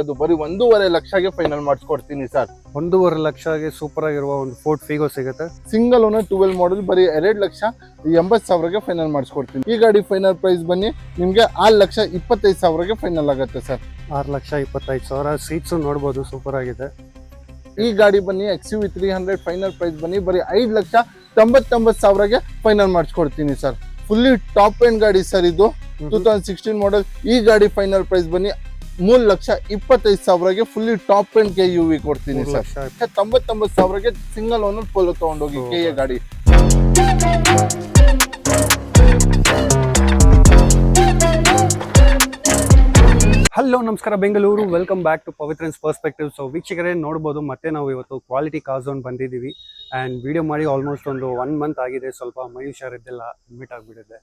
ಅದು ಬರೀ 1.5 ಲಕ್ಷಗೆ ಫೈನಲ್ ಮಾಡಿಸ್ಕೊಡ್ತೀನಿ ಸರ್. 1.5 ಲಕ್ಷಗೆ ಸೂಪರ್ ಆಗಿರುವ ಒಂದು ಫೋರ್ಡ್ ಫಿಗೋ ಸಿಗುತ್ತೆ. ಸಿಂಗಲ್ ಓನರ್ 12 ಮಾಡಲ್ ಬರೀ 2,80,000ಗೆ ಫೈನಲ್ ಮಾಡಿಸ್ಕೊಡ್ತೀನಿ. ಈ ಗಾಡಿ ಫೈನಲ್ ಪ್ರೈಸ್ ಬನ್ನಿ ನಿಮ್ಗೆ 6,25,000ಗೆ ಫೈನಲ್ ಆಗುತ್ತೆ ಸರ್. 6,25,000 ಸೀಟ್ಸ್ ನೋಡ್ಬೋದು, ಸೂಪರ್ ಆಗಿದೆ. ಈ ಗಾಡಿ ಬನ್ನಿ XUV 300 ಫೈನಲ್ ಪ್ರೈಸ್ ಬನ್ನಿ ಬರೀ 5,99,000ಗೆ ಫೈನಲ್ ಮಾಡಿಸ್ಕೊಡ್ತೀನಿ ಸರ್. ಫುಲ್ಲಿ ಟಾಪ್ ಎಂಡ್ ಗಾಡಿ ಸರ್, ಇದು 2016 ಮಾಡಲ್. ಈ ಗಾಡಿ ಫೈನಲ್ ಪ್ರೈಸ್ ಬನ್ನಿ 3,25,000ಗೆ ಫುಲ್ಲಿ ಟಾಪ್ ಎಂಡ್ KUV ಕೊಡ್ತೀನಿ ಸರ್. 99,000ಗೆ ಸಿಂಗಲ್ ಓನರ್ ಪೋಲೋ ತಗೊಂಡೋಗಿ KA ಗಾಡಿ. ಹಲೋ ನಮಸ್ಕಾರ Bengaluru, welcome back to Pavithran's perspective. So ವೀಕ್ಷಕರೇ ನೋಡ್ಬೋದು, ಮತ್ತೆ ನಾವು ಇವತ್ತು ಕ್ವಾಲಿಟಿ ಕಾರ್ ಝೋನ್ ಬಂದಿದ್ದೀವಿ ಆ್ಯಂಡ್ ವಿಡಿಯೋ ಮಾಡಿ ಆಲ್ಮೋಸ್ಟ್ ಒಂದು 1 ಮಂತ್ ಆಗಿದೆ. ಸ್ವಲ್ಪ ಮೈ ಹುಷಾರಿದ್ದೆಲ್ಲ ಅಡ್ಮಿಟ್ ಆಗಿಬಿಟ್ಟಿದೆ.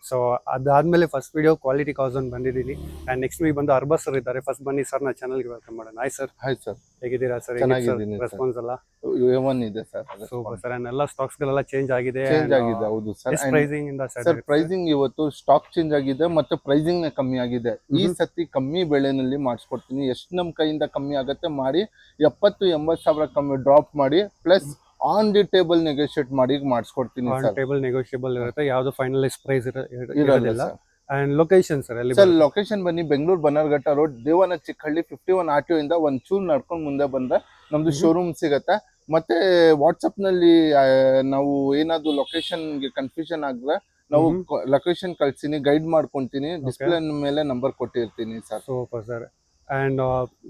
ಸೊ ಅದಾದಮೇಲೆ first video quality car zone ಬಂದಿದ್ದೀನಿ ಆ್ಯಂಡ್ ನೆಕ್ಸ್ಟ್ ವೀಕ್ ಬಂದು ಅರ್ಬಸ್ ಸರ್ ಇದ್ದಾರೆ. ಫಸ್ಟ್ ಬನ್ನಿ ಸರ್, ನಾ ಚಾನಲ್ಗೆ ವೆಲ್ಕಮ್ ಮಾಡೋಣ. Hi sir. ಹಾಯ್ ಸರ್, ಹೇಗಿದ್ದೀರಾ ಸರ್? ರೆಸ್ಪಾನ್ಸ್ ಎಲ್ಲ ಇದೆ ಸರ್. Super sir. ಆ್ಯಂಡ್ ಎಲ್ಲ ಸ್ಟಾಕ್ಸ್ಗಳೆಲ್ಲ ಚೇಂಜ್ ಆಗಿದೆ. ಹೌದು ಸರ್. ಪ್ರೈಸಿಂಗ್ ಇಂದ ಸರ್ ಪ್ರೈಸಿಂಗ್ ಇವತ್ತು ಸ್ಟಾಕ್ ಚೇಂಜ್ ಆಗಿದೆ ಮತ್ತೆ ಪ್ರೈಸಿಂಗ್ ನ ಕಮ್ಮಿ ಆಗಿದೆ. ಈ ಸತಿ ಕಮ್ಮಿ ಬೆಲೆನಲ್ಲಿ ಮಾಡಿಸ್ಕೊಡ್ತೀನಿ. ಎಷ್ಟು ನಮ್ಮ ಕೈಯಿಂದ ಕಮ್ಮಿ ಆಗುತ್ತೆ ಮಾಡಿ 70,000-80,000 ಕಮ್ಮಿ ಡ್ರಾಪ್ ಮಾಡಿ plus on the table negotiate ಮಾಡಿ ಮಾಡಿಸ್ಕೊಡ್ತೀನಿ ಸರ್. ಟೇಬಲ್ ನೆಗೋಷಿಯಬಲ್ ಇರುತ್ತೆ, ಯಾವುದು ಫೈನಲೈಸ್ ಪ್ರೈಸ್ ಇರೋದಿಲ್ಲ. ಅಂಡ್ ಲೊಕೇಶನ್ ಸರ್ ಎಲ್ಲಿ ಸರ್? ಲೊಕೇಶನ್ ಬನ್ನಿ ಬೆಂಗಳೂರು ಬನ್ನರ್ಘಟ್ಟ ರೋಡ್, ದೇವನ ಚಿಕ್ಕಹಳ್ಳಿ 51 RTO ಇಂದ ಒಂದ್ ಚೂರು ನಡ್ಕೊಂಡು ಮುಂದೆ ಬಂದ್ರೆ ನಮ್ದು ಶೋರೂಮ್ ಸಿಗತ್ತೆ. ಮತ್ತೆ ವಾಟ್ಸಪ್ ನಲ್ಲಿ ನಾವು ಏನಾದ್ರು ಲೊಕೇಶನ್ಗೆ ಕನ್ಫ್ಯೂಷನ್ ಆಗಿದ್ರೆ ನಾವು ಲೊಕೇಶನ್ ಕಳ್ಸಿನಿ, ಗೈಡ್ ಮಾಡ್ಕೊಂತೀನಿ, ಡಿಸ್ಪ್ಲೇ ಮೇಲೆ ನಂಬರ್ ಕೊಟ್ಟಿರ್ತೀನಿ sir. Super sir. And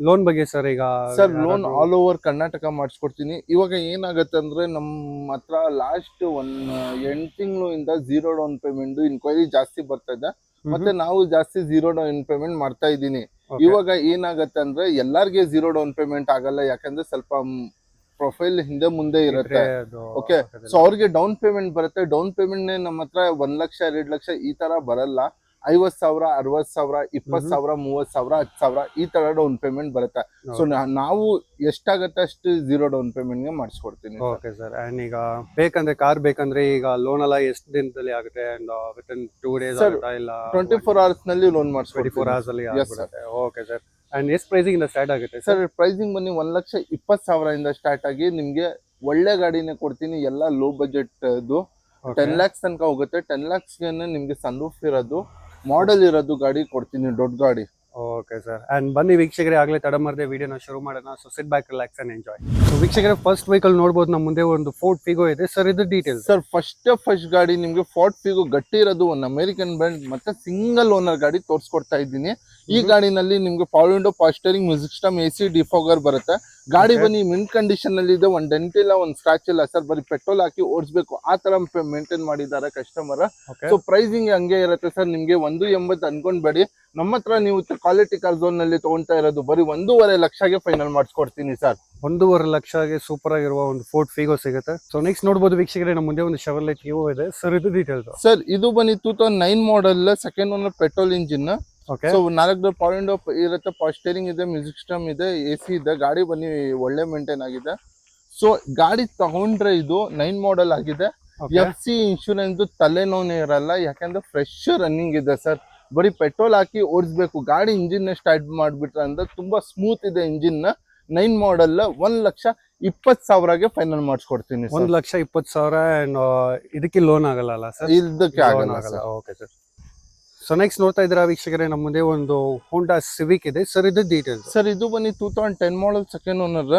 loan ಬಗ್ಗೆ ಸರ್, ಈಗ sir loan all over Karnataka ಮಾಡಿಸ್ಕೊಡ್ತೀನಿ. ಇವಾಗ ಏನಾಗತ್ತೆ ಅಂದ್ರೆ ನಮ್ಮ ಹತ್ರ ಲಾಸ್ಟ್ 8 ತಿಂಗಳಿಂದ 0 ಡೌನ್ ಪೇಮೆಂಟ್ ಇನ್ಕ್ವೈರಿ ಜಾಸ್ತಿ ಬರ್ತಾ ಇದೆ, ಮತ್ತೆ ನಾವು ಜಾಸ್ತಿ 0 ಡೌನ್ ಪೇಮೆಂಟ್ ಮಾಡ್ತಾ ಇದ್ದೀನಿ. ಇವಾಗ ಏನಾಗತ್ತೆ ಅಂದ್ರೆ ಎಲ್ಲಾರ್ಗೆ 0 ಡೌನ್ ಪೇಮೆಂಟ್ ಆಗಲ್ಲ, ಯಾಕಂದ್ರೆ ಸ್ವಲ್ಪ ಪ್ರೊಫೈಲ್ ಹಿಂದೆ ಮುಂದೆ ಇರುತ್ತೆ. ಓಕೆ, ಸೊ ಅವ್ರಿಗೆ ಡೌನ್ ಪೇಮೆಂಟ್ ಬರುತ್ತೆ. ಡೌನ್ ಪೇಮೆಂಟ್ ನಮ್ಮ ಹತ್ರ 1 ಲಕ್ಷ 2 ಲಕ್ಷ ಈ ತರ ಬರಲ್ಲ. 50,000, 60,000, 20,000, 30,000, 10,000 ಈ ತರ ಡೌನ್ ಪೇಮೆಂಟ್ ಬರುತ್ತೆ. ಸೊ ನಾವು ಎಷ್ಟಾಗತ್ತೆ ಅಷ್ಟು 0 ಡೌನ್ ಪೇಮೆಂಟ್ ಗೆ ಮಾಡಿಸ್ಕೊಡ್ತೀನಿ. Okay sir. ಅಂಡ್ ಈಗ ಬೇಕಂದ್ರೆ ಕಾರ್ ಬೇಕಂದ್ರೆ ಈಗ ಲೋನ್ ಎಲ್ಲ ಎಷ್ಟು ದಿನದಲ್ಲಿ ಆಗುತ್ತೆ? ಅಂಡ್ ವಿತಿನ್ 2 ಡೇಸ್ ಆಗುತ್ತಾ ಇಲ್ಲ 24 hours ನಲ್ಲಿ ಲೋನ್ ಮಾಡಿಸ್ಕೊಡ್ತೀನಿ. 24 hours ಅಲ್ಲಿ ಆಗುತ್ತೆ. Okay sir. ಅಂಡ್ ಎಷ್ಟು ಪ್ರೈಸಿಂಗ್ ಇಂದ ಸ್ಟಾರ್ಟ್ ಆಗುತ್ತೆ ಸರ್? ಪ್ರೈಸಿಂಗ್ ಬನ್ನಿ 1,20,000 ಇಂದ ಸ್ಟಾರ್ಟ್ ಆಗಿ ನಿಮ್ಗೆ ಒಳ್ಳೆ ಗಾಡಿನೇ ಕೊಡ್ತೀನಿ. ಎಲ್ಲ ಲೋ ಬಜೆಟ್ 10 lakhs ತನಕ ಹೋಗುತ್ತೆ. 10 lakhs ಗೆ ನಿಮ್ಗೆ ಸನ್ರೂಫ್ ಇರೋದು, ಮಾಡೆಲ್ ಇರೋದು ಗಾಡಿ ಕೊಡ್ತೀನಿ, ದೊಡ್ಡ ಗಾಡಿ. Okay sir. ಅಂಡ್ ಬನ್ನಿ ವೀಕ್ಷಕರೇ, ಆಗಲೇ ತಡ ಮಾಡದೆ ವಿಡಿಯೋನ ಶುರು ಮಾಡೋಣ. So sit back, relax and enjoy. So ವೀಕ್ಷಕರೇ, ಫಸ್ಟ್ ವೆಹಿಕಲ್ ನೋಡ್ಬೋದು ನಮ್ಮ ಮುಂದೆ ಒಂದು ಫೋರ್ಡ್ ಫಿಗೋ ಇದೆ ಸರ್. ಇದು ಡೀಟೇಲ್ಸ್ ಸರ್. ಫಸ್ಟ್ ಗಾಡಿ ನಿಮ್ಗೆ ಫೋರ್ಡ್ ಫಿಗೋ ಗಟ್ಟಿ ಇರೋದು, ಒಂದು ಅಮೆರಿಕನ್ ಬ್ರ್ಯಾಂಡ್ ಮತ್ತೆ ಸಿಂಗಲ್ ಓನರ್ ಗಾಡಿ ತೋರಿಸ್ಕೊಡ್ತಾ ಇದ್ದೀನಿ. ಈ ಗಾಡಿನಲ್ಲಿ ನಿಮ್ಗೆ power window, power steering, music system, AC defogger ಬರುತ್ತೆ. ಗಾಡಿ ಬನ್ನಿ ಮಿಂಟ್ ಕಂಡೀಷನ್ ಅಲ್ಲಿ ಇದೆ, ಒಂದ್ ಡೆಂಟ್ ಇಲ್ಲ, ಒಂದ್ ಸ್ಕ್ರಾಚ್ ಇಲ್ಲ ಸರ್. ಬರೀ ಪೆಟ್ರೋಲ್ ಹಾಕಿ ಓಡಿಸ್ಬೇಕು ಆ ತರ ಮೇಂಟೈನ್ ಮಾಡಿದ್ದಾರೆ ಕಸ್ಟಮರ್. ಸೊ ಪ್ರೈಸಿಂಗ್ ಹಂಗೆ ಇರುತ್ತೆ ಸರ್. ನಿಮ್ಗೆ 1.80 ಅನ್ಕೊಂಡ್ಬೇಡಿ. ನಮ್ಮ ಹತ್ರ ನೀವು ಕ್ವಾಲಿಟಿ ಕಾರ್ ಝೋನ್ ನಲ್ಲಿ ತಗೊಂತಾ ಇರೋದು ಬರೀ 1.5 ಲಕ್ಷಗೆ ಫೈನಲ್ ಮಾಡಿಸ್ಕೊಡ್ತೀನಿ ಸರ್. 1.5 ಲಕ್ಷಗೆ ಸೂಪರ್ ಆಗಿರುವ ಒಂದು ಫೋರ್ಡ್ ಫಿಗೋ ಸಿಗುತ್ತೆ. ಸೊ ನೆಕ್ಸ್ಟ್ ನೋಡಬಹುದು ವೀಕ್ಷಕರೇ, ನಮ್ಮ ಮುಂದೆ ಒಂದು ಷೆವರ್ಲೆಟ್ ಟಿಯೋ ಇದೆ ಸರ್. ಇದು ಡೀಟೇಲ್ಸ್ ಸರ್. ಇದು ಬನ್ನಿ 2009 model, second owner, petrol engine. So 4 door power window ಇರುತ್ತೆ, ಪವರ್ ಸ್ಟೀರಿಂಗ್ ಇದೆ, ಮ್ಯೂಸಿಕ್ ಸಿಸ್ಟಮ್ ಇದೆ, AC ಇದೆ. ಗಾಡಿ ಬನ್ನಿ ಒಳ್ಳೆ ಮೇಂಟೈನ್ ಆಗಿದೆ. ಸೊ ಗಾಡಿ ತಗೊಂಡ್ರೆ ಇದು 9 ಮಾಡಲ್ ಆಗಿದೆ. FC ಇನ್ಶೂರೆನ್ಸ್ ತಲೆನೋನೇ ಇರಲ್ಲ, ಯಾಕಂದ್ರೆ ಫ್ರೆಶ್ ರನ್ನಿಂಗ್ ಇದೆ ಸರ್. ಬರೀ ಪೆಟ್ರೋಲ್ ಹಾಕಿ ಓಡಿಸ್ಬೇಕು. ಗಾಡಿ ಇಂಜಿನ್ ಸ್ಟಾರ್ಟ್ ಮಾಡ್ಬಿಟ್ರೆ ಅಂದ್ರೆ ತುಂಬಾ ಸ್ಮೂತ್ ಇದೆ ಇಂಜಿನ್. 9 ಮಾಡಲ್ 1,20,000ಗೆ ಫೈನಲ್ ಮಾಡಿಸ್ಕೊಡ್ತೀನಿ. 1,20,000. ಅಂಡ್ ಇದಕ್ಕೆ ಲೋನ್ ಆಗಲ್ಲ ಸರ್? ಇದಕ್ಕೆ ಆಗಲ್ಲ. Okay sir. ಸೊ ನೆಕ್ಸ್ಟ್ ನೋಡ್ತಾ ಇದ್ದೀರಾ ವೀಕ್ಷಕರೇ, ನಮ್ಮ ಮುಂದೆ ಒಂದು ಹೋಂಡಾ ಸಿವಿಕ್ ಇದೆ ಸರ್. ಇದು ಡೀಟೇಲ್ಸ್ ಸರ್. ಇದು ಬನ್ನಿ 2010 model, second owner,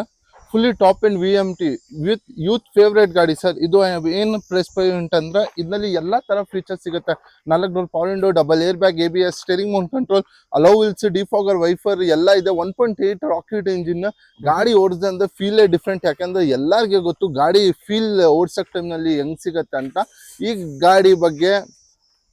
fully top end VMT with youth favourite ಗಾಡಿ ಸರ್. ಇದು ಏನು ಪ್ರೆಸ್ ಪಾಯಿಂಟ್ ಅಂದ್ರೆ ಇದರಲ್ಲಿ ಎಲ್ಲಾ ತರ ಫೀಚರ್ಸ್ ಸಿಗುತ್ತೆ. 4 door power window, double air bag, ABS, steering Mount control, hello wheels, defogger, wiper ಎಲ್ಲ ಇದೆ. 1.8 ರಾಕೆಟ್ ಇಂಜಿನ್. ಗಾಡಿ ಓಡಿಸಿದ್ರೆ ಫೀಲೇ ಡಿಫ್ರೆಂಟ್, ಯಾಕಂದ್ರೆ ಎಲ್ಲಾರ್ಗೆ ಗೊತ್ತು ಗಾಡಿ ಫೀಲ್ ಓಡಿಸೋ ಟೈಮ್ ನಲ್ಲಿ ಹೆಂಗ್ ಸಿಗತ್ತೆ ಅಂತ. ಈ ಗಾಡಿ ಬಗ್ಗೆ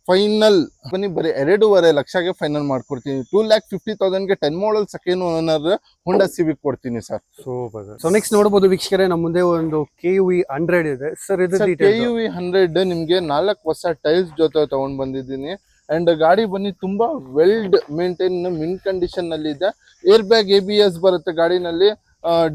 ಫೈನಲ್ ಬನ್ನಿ ಬರೀ 2.5 ಲಕ್ಷಗೆ ಫೈನಲ್ ಮಾಡ್ಕೊಡ್ತೀನಿ. 2,50,000ಗೆ 10 ಮಾಡಲ್, ಸೆಕೆಂಡ್ ಓನರ್ ಹೋಂಡಾ ಸಿವಿಕ್ ಕೊಡ್ತೀನಿ ಸರ್. ಸೂಪರ್. ಸೊ ನೆಕ್ಸ್ಟ್ ನೋಡಬಹುದು ವೀಕ್ಷಕರೇ, ನಮ್ಮ ಮುಂದೆ ಒಂದು KUV 100 ಇದೆ ಸರ್. ಇದು KUV 100 ನಿಮ್ಗೆ 4 ಹೊಸ ಟೈಲ್ಸ್ ಜೊತೆ ತಗೊಂಡ್ ಬಂದಿದ್ದೀನಿ. ಅಂಡ್ ಗಾಡಿ ಬನ್ನಿ ತುಂಬಾ ವೆಲ್ಡ್ ಮೇಂಟೈನ್, ಮಿಂಟ್ ಕಂಡೀಷನ್ ನಲ್ಲಿ ಇದೆ. ಏರ್ ಬ್ಯಾಗ್, ABS ಬರುತ್ತೆ ಗಾಡಿನಲ್ಲಿ,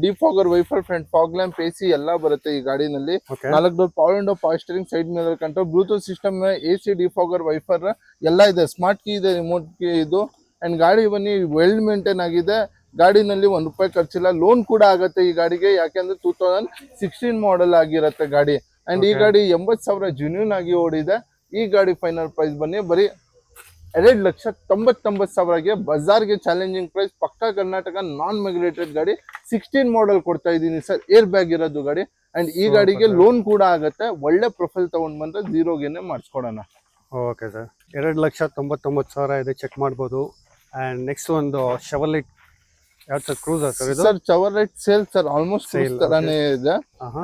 defogger, wiper, front fog lamp, AC ಎಲ್ಲ ಬರುತ್ತೆ ಈ ಗಾಡಿನಲ್ಲಿ. 4 door power window, power steering, side mirror control, Bluetooth system, AC defogger, wiper ಎಲ್ಲ ಇದೆ. ಸ್ಮಾರ್ಟ್ ಕೀ ಇದೆ, ರಿಮೋಟ್ ಕೀ ಇದು. ಅಂಡ್ ಗಾಡಿ ಬನ್ನಿ ವೆಲ್ ಮೇಂಟೈನ್ ಆಗಿದೆ. ಗಾಡಿನಲ್ಲಿ ₹1 ಖರ್ಚಿಲ್ಲ. ಲೋನ್ ಕೂಡ ಆಗತ್ತೆ ಈ ಗಾಡಿಗೆ, ಯಾಕೆಂದ್ರೆ 2016 ಮಾಡೆಲ್ ಆಗಿರತ್ತೆ ಗಾಡಿ. ಅಂಡ್ ಈ ಗಾಡಿ 80,000 ಜೆನ್ಯೂನ್ ಆಗಿ ಓಡಿದೆ. ಈ ಗಾಡಿ ಫೈನಲ್ ಪ್ರೈಸ್ ಬನ್ನಿ ಬರೀ 2,99,000ಗೆ ಬಜಾರ್ಗೆ ಚಾಲೆಂಜಿಂಗ್ ಪ್ರೈಸ್. ಪಕ್ಕಾ ಕರ್ನಾಟಕ ನಾನ್ ಮೆಗ್ಯುಲೇಟೆಡ್ ಗಾಡಿ, 16 ಮಾಡೆಲ್ ಕೊಡ್ತಾ ಇದ್ದೀನಿ ಸರ್, ಏರ್ ಬ್ಯಾಗ್ ಇರೋದು ಗಾಡಿ. ಅಂಡ್ ಈ ಗಾಡಿಗೆ ಲೋನ್ ಕೂಡ ಆಗತ್ತೆ. ಒಳ್ಳೆ ಪ್ರೊಫೈಲ್ ತಗೊಂಡ್ ಬಂದ್ರೆ ಜೀರೋಗೆನೆ ಮಾಡಿಸ್ಕೊಡೋಣ. ಓಕೆ ಸರ್, 2,99,000 ಇದೆ, ಚೆಕ್ ಮಾಡ್ಬೋದು. ಅಂಡ್ ನೆಕ್ಸ್ಟ್ ಒಂದು ಶೆವರ್ಲೆಟ್ ಯಾವ ಸರ್, ಕ್ರೂಸರ್ ಸರ್ ಇದು? Sir Chevrolet sale sir, almost sale ತರಾನೇ ಇದೆ.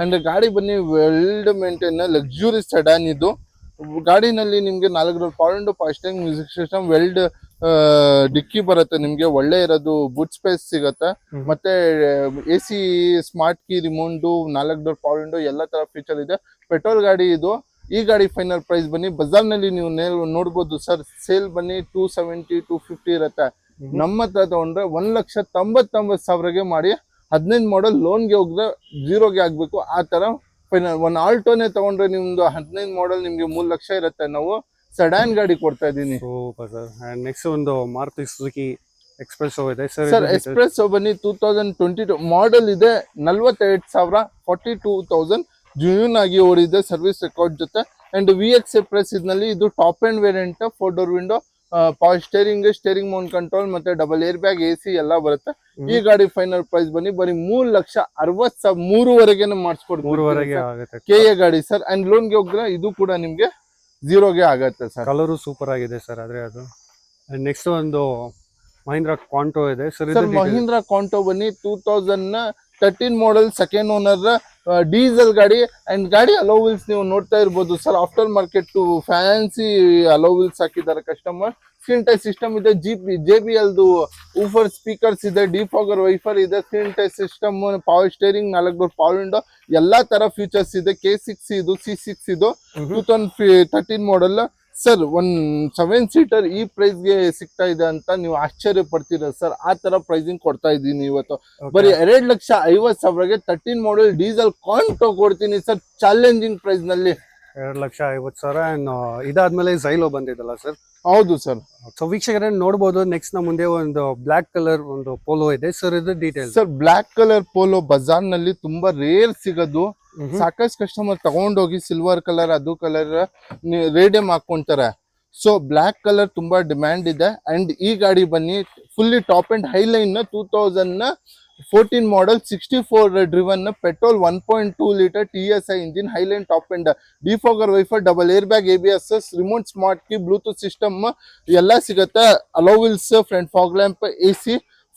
ಅಂಡ್ ಗಾಡಿ ಬನ್ನಿ ವೆಲ್ಡ್ ಮೇಂಟೈನ್ ಲಕ್ಸುರಿ ಸೆಡಾನ್ ಇದು. ಗಾಡಿನಲ್ಲಿ ನಿಮ್ಗೆ 4 ಡೋರ್ ಪವರ್ ವಿಂಡೋ, ಫಾಸ್ಟಿಂಗ್ ಮ್ಯೂಸಿಕ್ ಸಿಸ್ಟಮ್, ವೆಲ್ಡ್ ಡಿಕ್ಕಿ ಬರುತ್ತೆ ನಿಮ್ಗೆ, ಒಳ್ಳೆ ಇರೋದು ಬೂಟ್ ಸ್ಪೇಸ್ ಸಿಗತ್ತೆ. ಮತ್ತೆ AC smart key remote, 4 door power window, ಎಲ್ಲ ತರ ಫೀಚರ್ ಇದೆ. ಪೆಟ್ರೋಲ್ ಗಾಡಿ ಇದು. ಈ ಗಾಡಿ ಫೈನಲ್ ಪ್ರೈಸ್ ಬನ್ನಿ ಬಜಾರ್ ನಲ್ಲಿ ನೀವು ನೋಡ್ಬೋದು ಸರ್, ಸೇಲ್ ಬನ್ನಿ 270, 250 ಇರುತ್ತೆ. ನಮ್ಮ ಹತ್ರ ತಗೊಂಡ್ರೆ 1,99,000ಗೆ ಮಾಡಿ. 15 ಮಾಡೆಲ್ ಲೋನ್ಗೆ ಹೋಗಿದ್ರೆ ಜೀರೋಗೆ ಆಗ್ಬೇಕು, ಆ ತರ ಫೈನಲ್. ಒಂದು ಆಲ್ಟೋನೇ ತಗೊಂಡ್ರೆ ನಿಮ್ದು 15 ಮಾಡೆಲ್ ನಿಮ್ಗೆ 3 ಲಕ್ಷ ಇರುತ್ತೆ. ನಾವು ಸೆಡಾನ್ ಗಾಡಿ ಕೊಡ್ತಾ ಇದೀನಿ. Super sir. ಅಂಡ್ ನೆಕ್ಸ್ಟ್ ಒಂದು ಮಾರುತಿ ಸುಜುಕಿ ಎಕ್ಸ್ಪ್ರೆಸ್ಸೋ ಇದೆ ಸರ್. ಸರ್ ಎಕ್ಸ್ಪ್ರೆಸ್ಸೋ ಬನ್ನಿ 2022 ಮಾಡೆಲ್ ಇದೆ, 42,000, 42,000 ಜೆನ್ಯೂನ್ ಆಗಿ ಓಡಿದೆ ಸರ್ವಿಸ್ ರೆಕಾರ್ಡ್ ಜೊತೆ. ಅಂಡ್ VX ಪ್ರೆಸ್ ಇದ್ನಲ್ಲಿ ಇದು top and variant, 4 door window, power steering mount control, ಮತ್ತೆ ಡಬಲ್ ಏರ್ ಬ್ಯಾಗ್, AC ಎಲ್ಲ ಬರುತ್ತೆ. ಈ ಗಾಡಿ ಫೈನಲ್ ಪ್ರೈಸ್ ಬನ್ನಿ ಬರೀ 3,60,000, 3.5 ಮಾಡಿಸ್ಕೊಡ್ತೀವಿ. KA ಗಾಡಿ ಸರ್. ಅಂಡ್ ಲೋನ್ಗೆ ಹೋಗಿದ್ರೆ ಇದು ಕೂಡ ನಿಮ್ಗೆ ಜೀರೋಗೆ ಆಗತ್ತೆ ಸರ್. ಕಲರು ಸೂಪರ್ ಆಗಿದೆ ಸರ್ ಆದ್ರೆ ಅದು. ನೆಕ್ಸ್ಟ್ ಒಂದು ಮಹೀಂದ್ರಾ ಕಾಂಟೋ ಇದೆ ಸರ್. ಮಹೀಂದ್ರಾ ಕಾಂಟೋ ಬನ್ನಿ 2013 ಮಾಡೆಲ್, ಸೆಕೆಂಡ್ ಓನರ್, ಡೀಸೆಲ್ ಗಾಡಿ. ಅಂಡ್ ಗಾಡಿ ಅಲೋವಿಲ್ಸ್ ನೀವು ನೋಡ್ತಾ ಇರ್ಬೋದು sir, after market fancy alloy wheels ಹಾಕಿದ್ದಾರೆ ಕಸ್ಟಮರ್. ಸ್ಕ್ರೀನ್ ಟಚ್ ಸಿಸ್ಟಮ್ ಇದೆ, JBL ಊಫರ್ ಸ್ಪೀಕರ್ಸ್ ಇದೆ, ಡಿಫಾಗರ್ ವೈಫರ್ ಇದೆ, screen touch system, power steering, 4 door power window, ಎಲ್ಲಾ ತರ ಫೀಚರ್ಸ್ ಇದೆ. K6 ಇದು, C6 ಇದು, 2013 ಮಾಡೆಲ್ ಸರ್. 7 ಸೀಟರ್ ಈ ಪ್ರೈಸ್ ಗೆ ಸಿಗ್ತಾ ಇದೆ ಅಂತ ನೀವು ಆಶ್ಚರ್ಯ ಪಡ್ತೀರ ಸರ್, ಆ ತರ ಪ್ರೈಸಿಂಗ್ ಕೊಡ್ತಾ ಇದ್ದೀನಿ ಇವತ್ತು. ಬರೀ 2,50,000ಗೆ 13 ಮಾಡೆಲ್ ಡೀಸೆಲ್ ಕಾಂಟೋ ಕೊಡ್ತೀನಿ ಸರ್, ಚಾಲೆಂಜಿಂಗ್ ಪ್ರೈಸ್ ನಲ್ಲಿ. 2,50,000. ಅಂಡ್ ಇದಾದ್ಮೇಲೆ ಝೈಲೋ ಬಂದಿದ್ದಲ್ಲ ಸರ್? ಹೌದು ಸರ್. ಸೊ ವೀಕ್ಷಕರೇ ನೋಡಬಹುದು, ನೆಕ್ಸ್ಟ್ ನ ಮುಂದೆ ಒಂದು ಬ್ಲಾಕ್ ಕಲರ್ ಒಂದು ಪೋಲೋ ಇದೆ ಸರ್. ಇದು detail sir, black colour Polo ಬಜಾರ್ ನಲ್ಲಿ ತುಂಬಾ ರೇರ್ ಸಿಗೋದು. ಸಾಕಷ್ಟು ಕಸ್ಟಮರ್ ತಗೊಂಡೋಗಿ ಸಿಲ್ವರ್ ಕಲರ್, ಅದು ಕಲರ್ ರೇಡಿಯಂ ಹಾಕೊಂತಾರೆ. ಸೊ ಬ್ಲಾಕ್ ಕಲರ್ ತುಂಬಾ ಡಿಮ್ಯಾಂಡ್ ಇದೆ. ಅಂಡ್ ಈ ಗಾಡಿ ಬನ್ನಿ fully top end highline 2014 model, 64 driven, petrol, 1.2 litre TSI engine, highline top end, defogger wiper, double air bag, ABS, remote smart key, Bluetooth system ಎಲ್ಲ ಸಿಗುತ್ತೆ. Alloy wheels, front fog lamp, AC,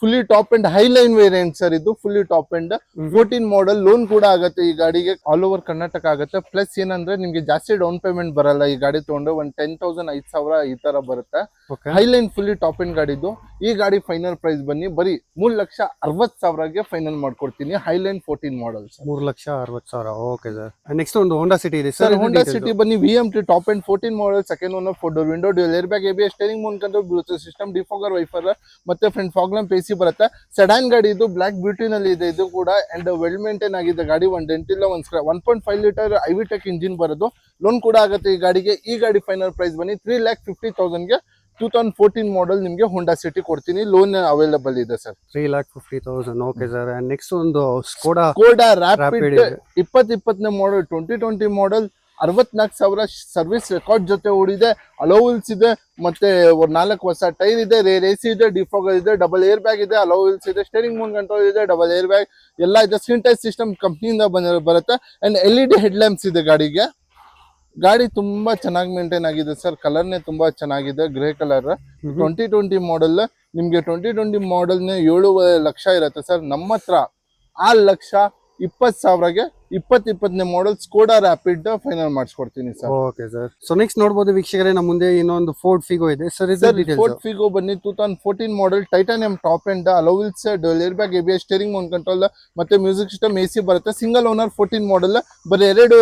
fully top end highline variant sir ಇದು. Fully top end 14 model, loan ಕೂಡ ಆಗತ್ತೆ ಈ ಗಾಡಿಗೆ. All over Karnataka ಆಗತ್ತೆ. Plus ಏನಂದ್ರೆ ನಿಮ್ಗೆ ಜಾಸ್ತಿ ಡೌನ್ ಪೇಮೆಂಟ್ ಬರಲ್ಲ ಈ ಗಾಡಿ ತಗೊಂಡ್ರೆ. 10,000, 5,000 ಈ ತರ ಬರುತ್ತೆ. ಹೈಲೈನ್ ಫುಲ್ಲಿ ಟಾಪ್ ಅಂಡ್ ಗಾಡಿದು. ಈ ಗಾಡಿ ಫೈನಲ್ ಪ್ರೈಸ್ ಬನ್ನಿ ಬರೀ 3,60,000ಗೆ ಫೈನಲ್ ಮಾಡ್ಕೊಡ್ತೀನಿ. Highline 14 model, 3,60,000. Okay sir. Next ಒಂದು ಹೋಂಡಾ ಸಿಟಿ ಇದೆ ಸರ್. ಹೋಂಡಾ ಸಿಟಿ ಬನ್ನಿ VMT top end 14 model, second owner, 4 door window, dual air bag, ABS, steering mount control, Bluetooth system, defogger wiper, ಮತ್ತೆ front fog lamp, AC ಬರುತ್ತೆ. Sedan ಗಾಡಿ ಇದು, block beauty ನಲ್ಲಿ ಇದೆ ಇದು ಕೂಡ. ಅಂಡ್ ವೆಲ್ ಮೇಂಟೈನ್ ಆಗಿದೆ ಗಾಡಿ, 1 ಡೆಂಟ್ ಇಲ್ಲ, 1.5 ಲೀಟರ್ ಐವಿಟೆಕ್ ಇಂಜಿನ್ ಬರೋದು. ಲೋನ್ ಕೂಡ ಆಗುತ್ತೆ ಈ ಗಾಡಿಗೆ. ಈ ಗಾಡಿ ಫೈನಲ್ ಪ್ರೈಸ್ ಬನ್ನಿ 3,50,000ಗೆ 2014 ಮಾಡೆಲ್ ನಿಮ್ಗೆ ಹೋಂಡಾ ಸಿಟಿ ಕೊಡ್ತೀನಿ. ಲೋನ್ ಅವೈಲೇಬಲ್ ಇದೆ ಸರ್. 3,50,000. Okay sir. ನೆಕ್ಸ್ಟ್ ಒಂದು Skoda rapid 2020 model, 2020 model, 64,000 service record ಜೊತೆ ಓಡಿದೆ. ಅಲೋವಿಲ್ಸ್ ಇದೆ, ಮತ್ತೆ 4 ಹೊಸ ಟೈರ್ ಇದೆ, ರೇರ್ AC ಇದೆ, ಡಿಫಾಗರ್ ಇದೆ, ಡಬಲ್ ಏರ್ ಬ್ಯಾಗ್ ಇದೆ, ಅಲೋವಿಲ್ಸ್ ಇದೆ, ಸ್ಟೇರಿಂಗ್ ಮೌಂಟ್ ಕಂಟ್ರೋಲ್ ಇದೆ, ಡಬಲ್ ಏರ್ ಬ್ಯಾಗ್ ಎಲ್ಲ ಇದೆ. ಸ್ಕ್ರೀನ್ ಟಚ್ ಸಿಸ್ಟಮ್ ಕಂಪ್ನಿಯಿಂದ ಬರುತ್ತೆ. ಅಂಡ್ LED ಹೆಡ್ ಲ್ಯಾಂಪ್ಸ್ ಇದೆ ಗಾಡಿಗೆ. ಗಾಡಿ ತುಂಬಾ ಚೆನ್ನಾಗಿ ಮೇಂಟೈನ್ ಆಗಿದೆ ಸರ್. ಕಲರ್ನೇ ತುಂಬಾ ಚೆನ್ನಾಗಿದೆ, ಗ್ರೇ ಕಲರ್. 2020 ಮಾಡೆಲ್ ನಿಮ್ಗೆ 2020 ಮಾಡೆಲ್ನೇ 7 ಲಕ್ಷ ಇರುತ್ತೆ ಸರ್. ನಮ್ಮ ಹತ್ರ 6,20,000ಗೆ 2020 ಮಾಡೆಲ್ ಸ್ಕೋಡಾ ರ್ಯಾಪಿಡ್ ಫೈನಲ್ ಮಾಡಿಸ್ಕೊಡ್ತೀನಿ sir. Okay sir. So next ನೋಡಬಹುದು ವೀಕ್ಷಕರೇ, ನಮ್ಮ ಮುಂದೆ ಇನ್ನೊಂದು ಫೋರ್ಡ್ ಫಿಗೋ ಇದೆ ಸರ್. ಫೋರ್ಡ್ ಫಿಗೋ ಬನ್ನಿ 2014 model, titanium top end, alloy wheels, dual air bag, ABS, steering mount control, ಮತ್ತೆ ಮ್ಯೂಸಿಕ್ ಸಿಸ್ಟಮ್, AC ಬರುತ್ತೆ. ಸಿಂಗಲ್ ಓನರ್, 14 ಮಾಡೆಲ್, ಬರೀ 2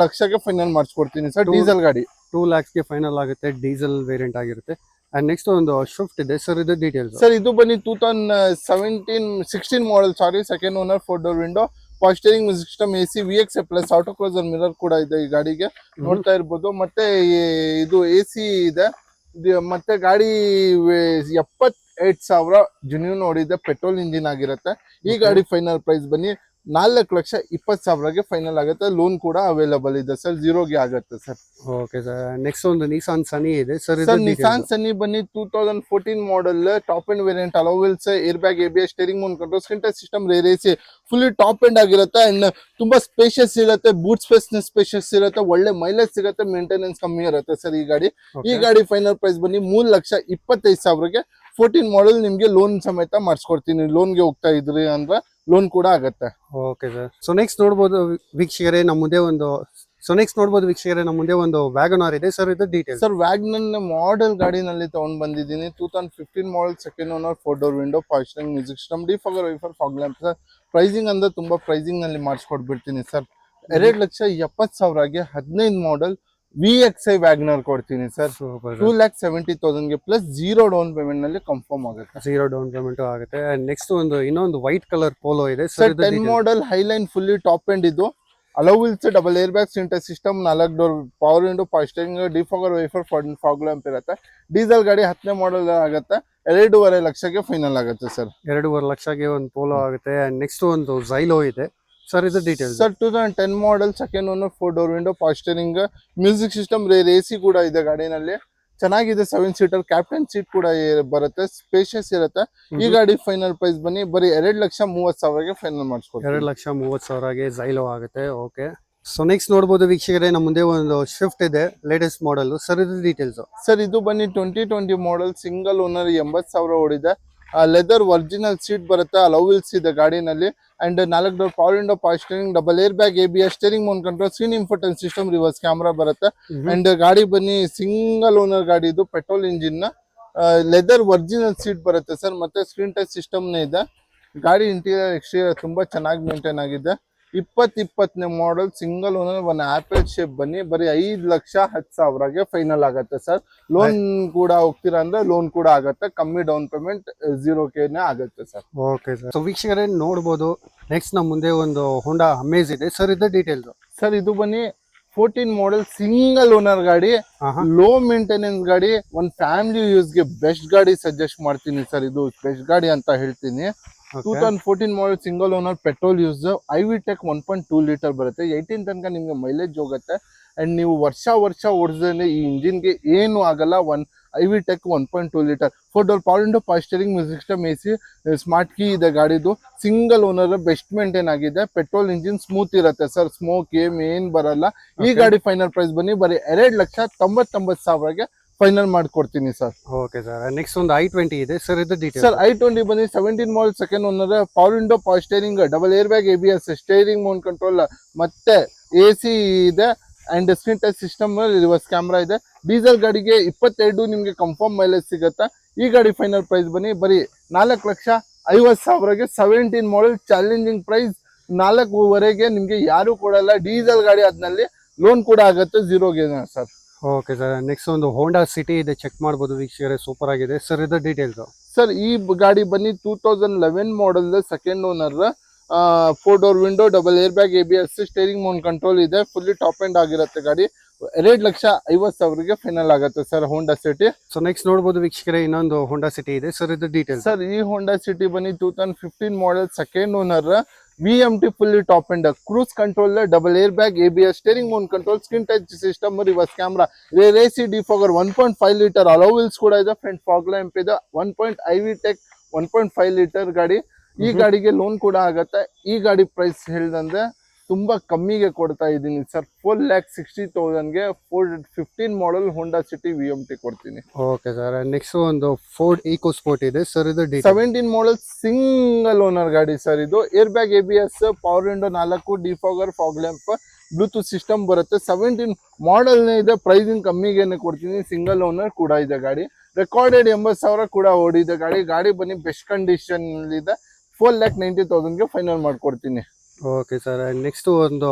ಲಕ್ಷಕ್ಕೆ ಫೈನಲ್ ಮಾಡಿಸ್ಕೊಡ್ತೀನಿ ಸರ್. ಡೀಸೆಲ್ ಗಾಡಿ 2 lakhsಗೆ ಫೈನಲ್ ಆಗುತ್ತೆ, ಡೀಸೆಲ್ ವೇರಿಯಂಟ್ ಆಗಿರುತ್ತೆ. ಅಂಡ್ ನೆಕ್ಸ್ಟ್ ಒಂದು ಶಿಫ್ಟ್ ಇದೆ ಸರ್. ಇದು ಡೀಟೇಲ್ಸ್ ಸರ್. ಇದು ಬನ್ನಿ 2016 model, second owner, 4 door window, power steering, music system, AC, VX plus auto closer mirror ಕೂಡ ಇದೆ ಈ ಗಾಡಿಗೆ, ನೋಡ್ತಾ ಇರ್ಬೋದು. ಮತ್ತೆ ಇದು AC ಇದೆ. ಮತ್ತೆ ಗಾಡಿ 68,000 ಜೆನ್ಯೂನ್ ಓಡಿದೆ, ಪೆಟ್ರೋಲ್ ಇಂಜಿನ್ ಆಗಿರುತ್ತೆ. ಈ ಗಾಡಿ ಫೈನಲ್ ಪ್ರೈಸ್ ಬನ್ನಿ 4,20,000ಗೆ ಫೈನಲ್ ಆಗುತ್ತೆ. ಲೋನ್ ಕೂಡ ಅವೈಲಬಲ್ ಇದೆ ಸರ್, ಜೀರೋಗೆ ಆಗುತ್ತೆ ಸರ್. Okay sir. ನೆಕ್ಸ್ಟ್ ಒಂದು ನಿಸಾನ್ ಸನಿ ಇದೆ ಸರ್. ಸರ್ ನಿಸಾನ್ ಸನ್ನಿ ಬನ್ನಿ 2014 model, top and variant, alloy wheels, air bag, ABS, steering mount control, screen touch system, rear AC, fully top end ಆಗಿರುತ್ತೆ. And ತುಂಬಾ spacious ಇರುತ್ತೆ, boot space spacious ಇರುತ್ತೆ, ಒಳ್ಳೆ mileage ಸಿಗುತ್ತೆ, maintenance ಕಮ್ಮಿ ಇರುತ್ತೆ ಸರ್ ಈ ಗಾಡಿ. ಈ ಗಾಡಿ ಫೈನಲ್ ಪ್ರೈಸ್ ಬನ್ನಿ 3,25,000ಗೆ 14 ಮಾಡೆಲ್ ನಿಮ್ಗೆ ಲೋನ್ ಸಮೇತ ಮಾಡಿಸ್ಕೊಡ್ತೀನಿ. ಲೋನ್ಗೆ ಹೋಗ್ತಾ ಇದ್ರಿ ಅಂದ್ರೆ ಲೋನ್ ಕೂಡ ಆಗುತ್ತೆ. Okay sir. ಸೊ ನೆಕ್ಸ್ಟ್ ನೋಡ್ಬೋದು ವೀಕ್ಷಕರೇ ನಮ್ಮ ಮುಂದೆ ಒಂದು ವ್ಯಾಗನಾರ್ ಇದೆ ಸರ್. ಇದು ಡೀಟೇಲ್ ಸರ್ ವ್ಯಾಗನರ್ ಮಾಡೆಲ್ ಗಾಡಿನಲ್ಲಿ ತಗೊಂಡ್ ಬಂದಿದ್ದೀನಿ. 2015 model, second owner, 4 door window, ಫಾಸ್ಟಿಂಗ್ music system, defogger, wiper, fog lamp sir. Pricing ಅಂದ್ರೆ ತುಂಬಾ ಪ್ರೈಸಿಂಗ್ ನಲ್ಲಿ ಮಾಡಿಸ್ಕೊಟ್ಬಿಡ್ತೀನಿ ಸರ್. 2,70,000ಗೆ 15 ಮಾಡೆಲ್ VXI ವ್ಯಾಗನರ್ ಕೊಡ್ತೀನಿ ಸರ್. 2,70,000ಗೆ ಪ್ಲಸ್ 0 ಡೌನ್ ಪೇಮೆಂಟ್ ನಲ್ಲಿ ಕನ್ಫರ್ಮ್ ಆಗುತ್ತೆ. 0 ಡೌನ್ ಪೇಮೆಂಟ್ ಆಗುತ್ತೆ. ಅಂಡ್ ನೆಕ್ಸ್ಟ್ ಇನ್ನೊಂದು ವೈಟ್ ಕಲರ್ ಪೋಲೋ ಇದೆ sir. 10 model highline, fully top end ಇದು. ಅಲೋವಿಲ್ಸ್, ಡಬಲ್ ಏರ್ ಬ್ಯಾಗ್, ಸಿಂಟೆಕ್ಸ್ ಸಿಸ್ಟಮ್, 4 ಡೋರ್, ಪವರ್ ವಿಂಡೋ, ಫಾಸ್ಟಿಂಗ್, ಡಿಫಾಗರ್, ವೈಫರ್, ಫಾಗ್ ಲ್ಯಾಂಪ್ ಇರುತ್ತೆ. ಡೀಸೆಲ್ ಗಾಡಿ 10ನೇ ಮಾಡೆಲ್ ಆಗುತ್ತೆ. 2.5 ಲಕ್ಷಕ್ಕೆ ಫೈನಲ್ ಆಗುತ್ತೆ ಸರ್. 2.5 ಲಕ್ಷಕ್ಕೆ ಒಂದು ಪೋಲೋ ಆಗುತ್ತೆ. ಅಂಡ್ ನೆಕ್ಸ್ಟ್ ಒಂದು ಝೈಲೋ ಇದೆ ಸರ್. ಇದು details sir. 2010 model, second owner, 4 door window, ಫಾಸ್ಟಿಂಗ್, ಮ್ಯೂಸಿಕ್ ಸಿಸ್ಟಮ್, ರೇರ್ AC ಕೂಡ ಇದೆ ಗಾಡಿನಲ್ಲಿ. ಚೆನ್ನಾಗಿದೆ, 7 ಸೀಟರ್, ಕ್ಯಾಪ್ಟನ್ ಸೀಟ್ ಕೂಡ ಬರುತ್ತೆ, ಸ್ಪೇಷಿಯಸ್ ಇರುತ್ತೆ. ಈ ಗಾಡಿ ಫೈನಲ್ ಪ್ರೈಸ್ ಬನ್ನಿ ಬರೀ 2,30,000ಗೆ ಫೈನಲ್ ಮಾಡಿಸ್ಕೊಡ್ತೀನಿ. 2,30,000ಗೆ ಝೈಲೋ ಆಗುತ್ತೆ. ಓಕೆ. ಸೊ ನೆಕ್ಸ್ಟ್ ನೋಡ್ಬೋದು ವೀಕ್ಷಕರೇ ನಮ್ಮ ಮುಂದೆ ಒಂದು ಸ್ವಿಫ್ಟ್ ಇದೆ, ಲೇಟೆಸ್ಟ್ ಮಾಡೆಲ್ ಸರ್. ಇದು ಡೀಟೇಲ್ಸ್ ಸರ್. ಇದು ಬನ್ನಿ 2020 ಮಾಡೆಲ್, ಸಿಂಗಲ್ ಓನರ್, 80,000 ಓಡಿದೆ. ಲೆದರ್ ಒರಿಜಿನಲ್ ಸೀಟ್ ಬರುತ್ತೆ, ಅಲೋವಿಲ್ಸ್ ಇದೆ ಗಾಡಿನಲ್ಲಿ. ಅಂಡ್ 4 ಡೋರ್, ಪವರ್ ವಿಂಡೋ, ಫಾಸ್ಟಿಂಗ್, double air bag, ABS, steering mount control, screen ಇನ್ಫೋಟೈನ್ system, reverse camera ಬರುತ್ತೆ. ಅಂಡ್ ಗಾಡಿ ಬನ್ನಿ ಸಿಂಗಲ್ ಓನರ್ ಗಾಡಿ ಇದು, petrol engine, leather original seat ಬರುತ್ತೆ ಸರ್. ಮತ್ತೆ ಸ್ಕ್ರೀನ್ ಟಚ್ ಸಿಸ್ಟಮ್ ಇದೆ. ಗಾಡಿ ಇಂಟೀರಿಯರ್ ಎಕ್ಸ್ಟೀರಿಯರ್ ತುಂಬಾ ಚೆನ್ನಾಗಿ ಮೇಂಟೈನ್ ಆಗಿದೆ. 2020ನೇ ಮಾಡೆಲ್, ಸಿಂಗಲ್ ಓನರ್, ಒಂದು ಆಪಲ್ ಶೇಪ್ ಬನ್ನಿ ಬರೀ 5,10,000ಗೆ ಫೈನಲ್ ಆಗುತ್ತೆ ಸರ್. ಲೋನ್ ಕೂಡ ಹೋಗ್ತೀರಾ ಅಂದ್ರೆ ಲೋನ್ ಕೂಡ ಆಗುತ್ತೆ, ಕಮ್ಮಿ ಡೌನ್ ಪೇಮೆಂಟ್, 0K ಆಗುತ್ತೆ ಸರ್. Okay sir. ಸೊ ವೀಕ್ಷಕರೇ ನೋಡ್ಬೋದು ನೆಕ್ಸ್ಟ್ ನಮ್ಮ ಮುಂದೆ ಒಂದು ಹೋಂಡಾ ಅಮೇಜ್ ಇದೆ ಸರ್. ಇದು ಡೀಟೇಲ್ಸ್ ಸರ್. ಇದು ಬನ್ನಿ 14 ಮಾಡೆಲ್, ಸಿಂಗಲ್ ಓನರ್ ಗಾಡಿ, ಲೋ ಮೇಂಟೆನೆನ್ಸ್ ಗಾಡಿ, ಒಂದು ಫ್ಯಾಮಿಲಿ ಯೂಸ್ಗೆ ಬೆಸ್ಟ್ ಗಾಡಿ ಸಜೆಸ್ಟ್ ಮಾಡ್ತೀನಿ ಸರ್. ಇದು ಬೆಸ್ಟ್ ಗಾಡಿ ಅಂತ ಹೇಳ್ತೀನಿ. 2014 model, single owner, petrol use, IVTEC 1.2 litre ಬರುತ್ತೆ. 18 ತನಕ ನಿಮ್ಗೆ ಮೈಲೇಜ್ ಹೋಗುತ್ತೆ. ಅಂಡ್ ನೀವು ವರ್ಷ ಓಡಿಸಿದ್ರೆ ಈ ಇಂಜಿನ್ಗೆ ಏನು ಆಗಲ್ಲ. IVTEC 1.2 litre, 4 door, power window, power steering, music system, AC, smart key ಇದೆ ಗಾಡಿದು. ಸಿಂಗಲ್ ಓನರ್, ಬೆಸ್ಟ್ ಮೇಂಟೈನ್ ಆಗಿದೆ. ಪೆಟ್ರೋಲ್ ಇಂಜಿನ್ ಸ್ಮೂತ್ ಇರುತ್ತೆ ಸರ್, ಸ್ಮೋಕ್ ಏನ್ ಬರಲ್ಲ. ಈ ಗಾಡಿ ಫೈನಲ್ ಪ್ರೈಸ್ ಬನ್ನಿ ಬರೀ 2,99,000ಗೆ ಫೈನಲ್ ಮಾಡ್ಕೊಡ್ತೀನಿ ಸರ್. Okay sir. ನೆಕ್ಸ್ಟ್ ಒಂದು I20 ಇದೆ ಸರ್. ಇದು ಡೀಟೇಲ್ಸ್ ಸರ್. I20 ಬನ್ನಿ 17 model, second owner, power window, power steering, double air bag, ABS, steering mount control, ಮತ್ತೆ AC ಇದೆ. And screen touch system, reverse camera ಇದೆ. Diesel ಗಾಡಿಗೆ 22 ನಿಮ್ಗೆ confirm mileage ಸಿಗುತ್ತೆ. ಈ ಗಾಡಿ ಫೈನಲ್ ಪ್ರೈಸ್ ಬನ್ನಿ ಬರೀ 4,50,000ಗೆ 17 ಮಾಡೆಲ್, ಚಾಲೆಂಜಿಂಗ್ ಪ್ರೈಸ್. 4,500,000ಗೆ ನಿಮ್ಗೆ ಯಾರು ಕೊಡಲ್ಲ. ಡೀಸೆಲ್ ಗಾಡಿ ಅದ್ನಲ್ಲಿ ಲೋನ್ ಕೂಡ ಆಗುತ್ತೆ, 0K sir. Okay sir. Next ಒಂದು ಹೋಂಡಾ ಸಿಟಿ ಇದೆ, ಚೆಕ್ ಮಾಡ್ಬೋದು ವೀಕ್ಷಕರೇ, ಸೂಪರ್ ಆಗಿದೆ ಸರ್. ಇದು ಡೀಟೇಲ್ಸ್ ಸರ್. ಈ ಗಾಡಿ ಬನ್ನಿ 2011 model, second owner, 4 door window, double air bag, ABS, steering mount control ಇದೆ. ಫುಲ್ಲಿ ಟಾಪ್ ಎಂಡ್ ಆಗಿರುತ್ತೆ ಗಾಡಿ. 2,50,000ಗೆ ಫೈನಲ್ ಆಗುತ್ತೆ sir Honda city. So next ನೋಡ್ಬೋದು ವೀಕ್ಷಕರೇ ಇನ್ನೊಂದು ಹೋಂಡಾ ಸಿಟಿ ಇದೆ ಸರ್. ಇದು ಡೀಟೇಲ್ಸ್ ಸರ್. ಈ ಹೋಂಡಾ ಸಿಟಿ ಬನ್ನಿ 2015 model, second owner, VMT fully top end, cruise control, double air bag, ABS, steering mount control, screen touch system, reverse camera, rear AC, defogger, 1.5 litre, alloy wheels ಕೂಡ ಇದೆ. Front fog lamp ಇದೆ. 1.IVTEC 1.5 litre ಗಾಡಿ. ಈ ಗಾಡಿಗೆ loan ಕೂಡ ಆಗತ್ತೆ. ಈ ಗಾಡಿ ಪ್ರೈಸ್ ಹೇಳ್ದಂದ್ರೆ ತುಂಬಾ ಕಮ್ಮಿಗೆ ಕೊಡ್ತಾ ಇದ್ದೀನಿ ಸರ್. 4,60,000ಗೆ 15 ಮಾಡೆಲ್ ಹೋಂಡಾ ಸಿಟಿ VMT ಕೊಡ್ತೀನಿ. Okay sir. ನೆಕ್ಸ್ಟ್ ಒಂದು ಫೋರ್ಡ್ ಈಕೋ ಸ್ಪೋರ್ಟ್ ಇದೆ ಸರ್. ಇದು 17 ಮಾಡೆಲ್, ಸಿಂಗಲ್ ಓನರ್ ಗಾಡಿ ಸರ್. ಇದು air bag, ABS, power window 4, defogger, fog lamp, Bluetooth system ಬರುತ್ತೆ. 17 ಮಾಡೆಲ್ ಇದೆ. ಪ್ರೈಸಿಂಗ್ ಕಮ್ಮಿಗೆ ಕೊಡ್ತೀನಿ. ಸಿಂಗಲ್ ಓನರ್ ಕೂಡ ಇದೆ ಗಾಡಿ. ರೆಕಾರ್ಡೆಡ್ 80,000 ಕೂಡ ಓಡಿದೆ ಗಾಡಿ. ಗಾಡಿ ಬನ್ನಿ ಬೆಸ್ಟ್ ಕಂಡೀಷನ್ ಇದೆ. 4,90,000ಗೆ ಫೈನಲ್ ಮಾಡ್ಕೊಡ್ತೀನಿ. Okay sir. ನೆಕ್ಸ್ಟ್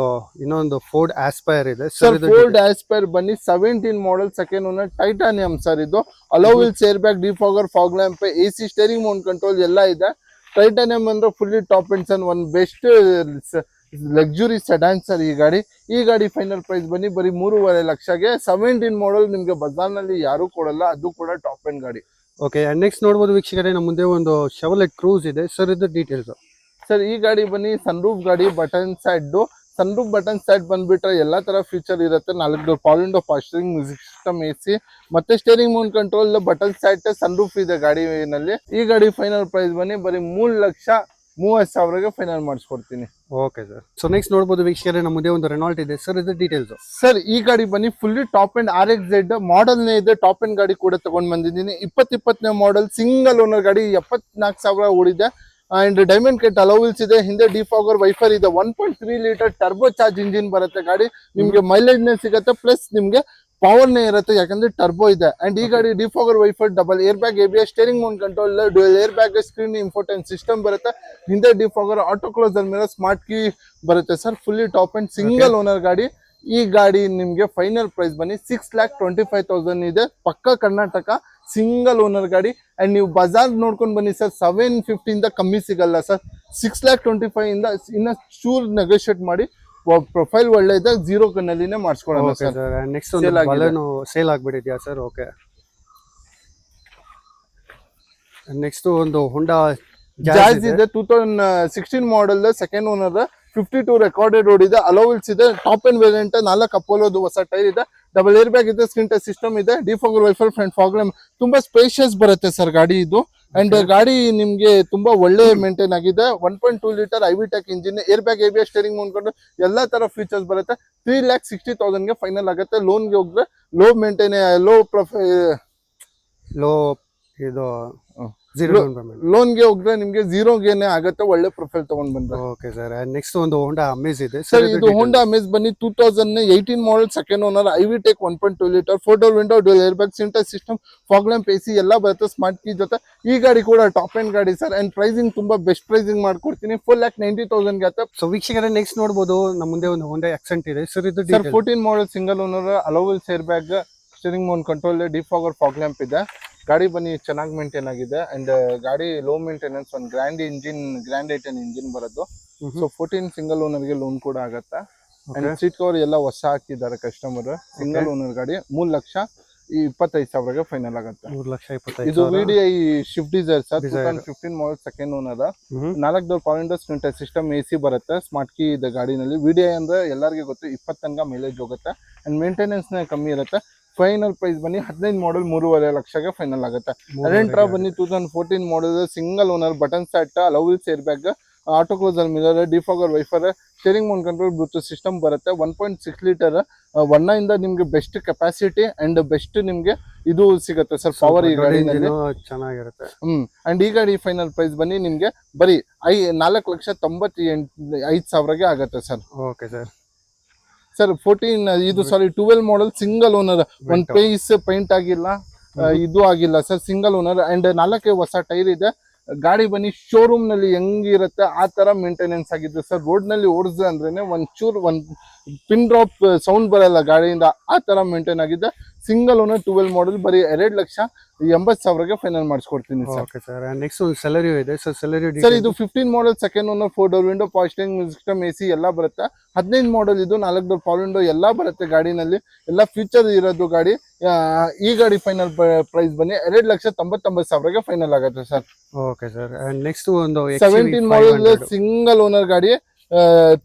ಇನ್ನೊಂದು ಫೋರ್ಡ್ ಆಸ್ಪೈರ್ ಇದೆ ಸರ್. ಫೋರ್ಡ್ ಆಸ್ಪೈರ್ ಬನ್ನಿ 17 model, second owner, titanium sir. ಇದು alloy wheels, air bag, defogger, fog lamp, AC, steering mount control ಎಲ್ಲ ಇದೆ. ಟೈಟಾನಿಯಂ ಅಂದ್ರೆ ಫುಲ್ಲಿ ಟಾಪ್ ಎಂಡ್ ಸನ್, ಒಂದು ಬೆಸ್ಟ್ ಲಕ್ಸುರಿ ಸೆಡಾನ್ ಸರ್ ಈ ಗಾಡಿ. ಈ ಗಾಡಿ ಫೈನಲ್ ಪ್ರೈಸ್ ಬನ್ನಿ ಬರೀ 3,50,000ಗೆ. 17 ಮಾಡೆಲ್ ನಿಮ್ಗೆ ಬಜಾರ್ನಲ್ಲಿ ಯಾರು ಕೊಡಲ್ಲ, ಅದು ಕೂಡ ಟಾಪ್ ಎಂಡ್ ಗಾಡಿ. ಓಕೆ ನೆಕ್ಸ್ಟ್ ನೋಡ್ಬೋದು ವೀಕ್ಷಕರೇ, ನಮ್ಮ ಮುಂದೆ ಒಂದು ಶೆವರ್ಲೆಟ್ ಕ್ರೂಸ್ ಇದೆ ಸರ್. ಇದು ಡೀಟೇಲ್ಸ್ ಸರ್ ಈ ಗಾಡಿ ಬನ್ನಿ ಸನ್ರೂಫ್ ಗಾಡಿ, button side. Sunroof button side ಬಂದ್ಬಿಟ್ರೆ ಎಲ್ಲಾ ತರ ಫೀಚರ್ ಇರುತ್ತೆ. 4 ಡೋರ್ ಪವರ್ ವಿಂಡೋ, ಫಾಸ್ಟರಿಂಗ್, ಮ್ಯೂಸಿಕ್ ಸಿಸ್ಟಮ್, AC ಮತ್ತೆ steering mount control, button side, sunroof ಇದೆ ಗಾಡಿನಲ್ಲಿ. ಈ ಗಾಡಿ ಫೈನಲ್ ಪ್ರೈಸ್ ಬನ್ನಿ ಬರೀ 3,30,000ಗೆ ಫೈನಲ್ ಮಾಡಿಸ್ಕೊಡ್ತೀನಿ. Okay sir. ಸೊ ನೆಕ್ಸ್ಟ್ ನೋಡ್ಬೋದು ವೀಕ್ಷಕರೇ, ನಮ್ಮ ಮುಂದೆ ಒಂದು ರೆನಾಲ್ಟ್ ಇದೆ ಸರ್. ಇದು ಡೀಟೇಲ್ಸ್ ಸರ್ ಈ ಗಾಡಿ ಬನ್ನಿ ಫುಲ್ಲಿ ಟಾಪ್ ಅಂಡ್ RXZ ಮಾಡೆಲ್ನೇ ಇದೆ. ಟಾಪ್ ಅಂಡ್ ಗಾಡಿ ಕೂಡ ತಗೊಂಡ್ ಬಂದಿದ್ದೀನಿ. 2020ನೇ ಮಾಡೆಲ್, ಸಿಂಗಲ್ ಓನರ್ ಗಾಡಿ, 74,000 ಓಡಿದೆ. ಅಂಡ್ ಡೈಮಂಡ್ ಕಟ್ ಅಲೋವಿಲ್ಸ್ ಇದೆ. ಹಿಂದೆ ಡಿಫಾಗರ್ ವೈಫರ್ ಇದೆ. 1.3 ಲೀಟರ್ ಟರ್ಬೋ ಚಾರ್ಜ್ ಇಂಜಿನ್ ಬರುತ್ತೆ ಗಾಡಿ. ನಿಮ್ಗೆ ಮೈಲೇಜ್ ನೇ ಸಿಗುತ್ತೆ, ಪ್ಲಸ್ ನಿಮ್ಗೆ ಪವರ್ ನೇ ಇರುತ್ತೆ, ಯಾಕಂದ್ರೆ ಟರ್ಬೋ ಇದೆ. ಅಂಡ್ ಈ ಗಾಡಿ defogger wiper, double air bag, ABS, steering mount control, dual air bag, screen, ಇನ್ಫೋಟೈನ್ system ಬರುತ್ತೆ. ಹಿಂದೆ ಡಿಫಾಗರ್, ಆಟೋ ಕ್ಲೋಸರ್ ಮೇಲೆ ಸ್ಮಾರ್ಟ್ ಕೀ ಬರುತ್ತೆ sir. Fully top end single owner ಗಾಡಿ. ಈ ಗಾಡಿ ನಿಮ್ಗೆ ಫೈನಲ್ ಪ್ರೈಸ್ ಬನ್ನಿ 6,25,000 ಇದೆ. ಪಕ್ಕ ಕರ್ನಾಟಕ, ಸಿಂಗಲ್ ಓನರ್ ಗಾಡಿ. ಅಂಡ್ ನೀವು ಬಜಾರ್ ನೋಡ್ಕೊಂಡು ಬನ್ನಿ ಸರ್, 750 ಇಂದ ಕಮ್ಮಿ ಸಿಗಲ್ಲ ಸರ್. 6,25,000 ಇಂದ ಇನ್ನ ಚೂರ್ ನೆಗೋಷಿಯೇಟ್ ಮಾಡಿ. ಪ್ರೊಫೈಲ್ ಒಳ್ಳೆ ಇದೆ, 0 ಕನ್ನಲ್ಲಿನೇ ಮಾಡಿಸ್ಕೊಳ್ಳೋಣ ಸರ್. ನೆಕ್ಸ್ಟ್ ಒಂದು ಬಲೆನೋ ಸೇಲ್ ಆಗ್ಬಿಟ್ಟಿದ್ಯಾ ಸರ್? ಓಕೆ. ನೆಕ್ಸ್ಟ್ ಒಂದು ಹೋಂಡಾ ಜಾಜ್ ಇದೆ. 2016 model, second owner, 52 recorded road ಇದೆ. ಅಲೋವಿಲ್ಸ್ ಇದೆ. ಟಾಪ್ ಅಂಡ್ ವೇರಿಯಂಟ್, 4 ಅಪೋಲೋದು ಹೊಸ ಟೈರ್ ಇದೆ. ಡಬಲ್ ಏರ್ ಬ್ಯಾಗ್ ಇದೆ. ಸ್ಕ್ರೀನ್ ಟಚ್ ಸಿಸ್ಟಮ್ ಇದೆ. Defogger wiper, front fog lamp, ತುಂಬಾ ಸ್ಪೇಷಿಯಸ್ ಬರುತ್ತೆ ಸರ್ ಗಾಡಿ ಇದು. ಅಂಡ್ ಗಾಡಿ ನಿಮ್ಗೆ ತುಂಬಾ ಒಳ್ಳೆ ಮೇಂಟೈನ್ ಆಗಿದೆ. 1.2 litre IV tech engine, air bag, ABS, steering ಮಾಡ್ಕೊಂಡು ಎಲ್ಲಾ ತರ ಫೀಚರ್ಸ್ ಬರುತ್ತೆ. 3,60,000ಗೆ ಫೈನಲ್ ಆಗುತ್ತೆ. ಲೋನ್ಗೆ ಹೋದ್ರೆ ಲೋ ಮೇಂಟೈನ್, ಲೋ ಇದು ಲೋನ್ಗೆ ಹೋದ್ರೆ ನಿಮ್ಗೆ 0ಗೆ ಆಗುತ್ತೆ. ಒಳ್ಳೆ ಪ್ರೊಫೈಲ್ ತಗೊಂಡ್ ಬಂದ್ರೆ. Okay sir. ನೆಕ್ಸ್ಟ್ ಒಂದು ಹೋಂಡಾ ಅಮೇಜ್ ಇದೆ ಸರ್. ಇದು ಹೋಂಡಾ ಅಮೇಜ್ ಬನ್ನಿ 2018 model, second owner, IV tech, 1.2 litre, 4 door window, dual air bag, ಸಿಂಟರ್ ಸಿಸ್ಟಮ್, ಫಾಗ್ ಲ್ಯಾಂಪ್, AC ಎಲ್ಲ ಬರುತ್ತೆ. ಸ್ಮಾರ್ಟ್ ಕೀ ಜೊತೆ ಈ ಗಾಡಿ ಕೂಡ ಟಾಪ್ ಅಂಡ್ ಗಾಡಿ ಸರ್. ಅಂಡ್ ಪ್ರೈಸಿಂಗ್ ತುಂಬಾ ಬೆಸ್ಟ್ ಪ್ರೈಸಿಂಗ್ ಮಾಡ್ಕೊಡ್ತೀನಿ. 4,90,000ಗೆ ಆಗುತ್ತೆ. ಸೊ ವೀಕ್ಷಕರೇ, ನೆಕ್ಸ್ಟ್ ನೋಡಬಹುದು ನಮ್ಮ ಮುಂದೆ ಒಂದು ಹೋಂಡಾ ಆಕ್ಸೆಂಟ್ ಇದೆ ಸರ್. ಇದು 14 model, single owner, alloy wheels, air bag, steering mount control, defogger, fog lamp ಇದೆ. ಗಾಡಿ ಬನ್ನಿ ಚೆನ್ನಾಗಿ ಮೇಂಟೈನ್ ಆಗಿದೆ. ಅಂಡ್ ಗಾಡಿ ಲೋ ಮೇಂಟೆನೆನ್ಸ್, ಒಂದು ಗ್ರ್ಯಾಂಡ್ ಐಟನ್ ಇಂಜಿನ್ ಬರೋದು. ಸೊ 14 ಸಿಂಗಲ್ ಓನರ್ ಗೆ ಲೋನ್ ಕೂಡ ಆಗತ್ತೆ. ಅಂಡ್ ಸೀಟ್ ಕವರ್ ಎಲ್ಲ ಹೊಸ ಹಾಕಿದ್ದಾರೆ ಕಸ್ಟಮರ್. ಸಿಂಗಲ್ ಓನರ್ ಗಾಡಿ 3,25,000ಗೆ ಫೈನಲ್ ಆಗುತ್ತೆ. 3,25,000. ಇದು VDI Swift Dzire sir. 2015 model, second owner, 4 door power window, screen touch system, AC ಬರುತ್ತೆ. ಸ್ಮಾರ್ಟ್ ಕೀ ಇದೆ ಗಾಡಿನಲ್ಲಿ. VDI ಅಂದ್ರೆ ಎಲ್ಲರಿಗೂ ಗೊತ್ತು, 20 ತನಕ ಮೈಲೇಜ್ ಹೋಗುತ್ತೆ. ಅಂಡ್ ಮೇಂಟೆನೆನ್ಸ್ ಕಮ್ಮಿ ಇರುತ್ತೆ. ಫೈನಲ್ ಪ್ರೈಸ್ ಬನ್ನಿ 15 ಮಾಡೆಲ್, 3.5 ಲಕ್ಷಗೆ ಫೈನಲ್ ಆಗುತ್ತೆ. ಅರೆಂಟ್ರಾ ಬನ್ನಿ 2014 model, single owner, button set, alloy wheels, air bag, auto closer mirror, defogger wiper, steering mount control, Bluetooth system ಬರುತ್ತೆ. 1.6 ಲೀಟರ್ ಇಂದ ನಿಮ್ಗೆ ಬೆಸ್ಟ್ ಕೆಪಾಸಿಟಿ ಅಂಡ್ ಬೆಸ್ಟ್ ನಿಮ್ಗೆ ಇದು ಸಿಗುತ್ತೆ ಸರ್, ಪವರ್ ಈ ಗಾಡಿನಲ್ಲಿ ಚೆನ್ನಾಗಿರುತ್ತೆ. ಅಂಡ್ ಈ ಗಾಡಿ ಫೈನಲ್ ಪ್ರೈಸ್ ಬನ್ನಿ ನಿಮ್ಗೆ ಬರೀ 4,98,500ಗೆ ಆಗುತ್ತೆ sir. Okay sir. Sir 12 model, single owner, ಒಂದ್ ಪೇಸ್ ಪೇಂಟ್ ಆಗಿಲ್ಲ, ಇದು ಆಗಿಲ್ಲ ಸರ್. ಸಿಂಗಲ್ ಓನರ್ ಅಂಡ್ 4 ಹೊಸ ಟೈರ್ ಇದೆ. ಗಾಡಿ ಬನ್ನಿ ಶೋರೂಮ್ ನಲ್ಲಿ ಹೆಂಗಿರುತ್ತೆ ಆ ತರ ಮೇಂಟೆನೆನ್ಸ್ ಆಗಿದ್ದು ಸರ್. ರೋಡ್ ನಲ್ಲಿ ಓಡಿಸಿದ್ರೆ ಅಂದ್ರೇನೆ ಒಂದ್ ಪಿನ್ ಡ್ರಾಪ್ ಸೌಂಡ್ ಬರಲ್ಲ ಗಾಡಿಯಿಂದ, ಆ ತರ ಮೇಂಟೈನ್ ಆಗಿದೆ. ಸಿಂಗಲ್ ಓನರ್, 12 ಮಾಡೆಲ್, ಬರೀ 2,80,000ಗೆ ಫೈನಲ್ ಮಾಡಿಸ್ಕೊಡ್ತೀನಿ ಸರ್. ನೆಕ್ಸ್ಟ್ ಒಂದು ಸೆಲೆರಿಯೋ ಇದೆ ಸರ್. ಸರ್ ಇದು 15 model, second owner, 4 door window, ಫಾಸ್ಟರಿಂಗ್, ಮ್ಯೂಸಿಕ್ ಸಿಸ್ಟಮ್, AC ಎಲ್ಲ ಬರುತ್ತೆ. 15 ಮಾಡೆಲ್ ಇದು, 4 ಡೋರ್ ಪವರ್ ವಿಂಡೋ ಎಲ್ಲ ಬರುತ್ತೆ ಗಾಡಿನಲ್ಲಿ. ಎಲ್ಲ ಫೀಚರ್ ಇರೋದು ಗಾಡಿ. ಈ ಗಾಡಿ ಫೈನಲ್ ಪ್ರೈಸ್ ಬನ್ನಿ 2,99,000ಗೆ ಫೈನಲ್ ಆಗುತ್ತೆ ಸರ್. Okay sir. ನೆಕ್ಸ್ಟ್ ಒಂದು 17 ಮಾಡೆಲ್, ಸಿಂಗಲ್ ಓನರ್ ಗಾಡಿ,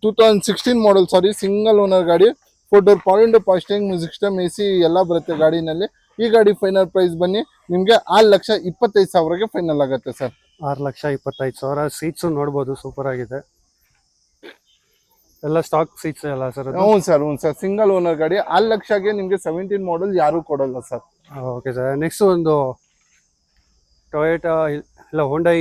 2016 ಮಾಡೆಲ್, ಸಾರಿ, ಸಿಂಗಲ್ ಓನರ್ ಗಾಡಿ, 4 ಡೋರ್ ಪವರ್ ವಿಂಡೋ, ಫಾಸ್ಟರಿಂಗ್, ಮ್ಯೂಸಿಕ್ ಸಿಸ್ಟಮ್, AC ಎಲ್ಲ ಬರುತ್ತೆ ಗಾಡಿನಲ್ಲಿ. ಈ ಗಾಡಿ ಫೈನಲ್ ಪ್ರೈಸ್ ಬನ್ನಿ ನಿಮ್ಗೆ 6,25,000ಗೆ ಫೈನಲ್ ಆಗುತ್ತೆ ಸರ್. 6,25,000. ಸೀಟ್ಸ್ ನೋಡ್ಬೋದು, ಸೂಪರ್ ಆಗಿದೆ. ಎಲ್ಲ ಸ್ಟಾಕ್ ಸೀಟ್ಸ್ ಎಲ್ಲ ಸರ್? ಹ್ಞೂ ಸರ್. ಸಿಂಗಲ್ ಓನರ್ ಗಾಡಿ 6 ಲಕ್ಷಗೆ ನಿಮ್ಗೆ 17 ಮಾಡೆಲ್ ಯಾರು ಕೊಡಲ್ಲ ಸರ್. Okay sir. ನೆಕ್ಸ್ಟ್ ಒಂದು ಟೊಯೋಟಾ ಇಲ್ಲ ಹೊಂಡೈ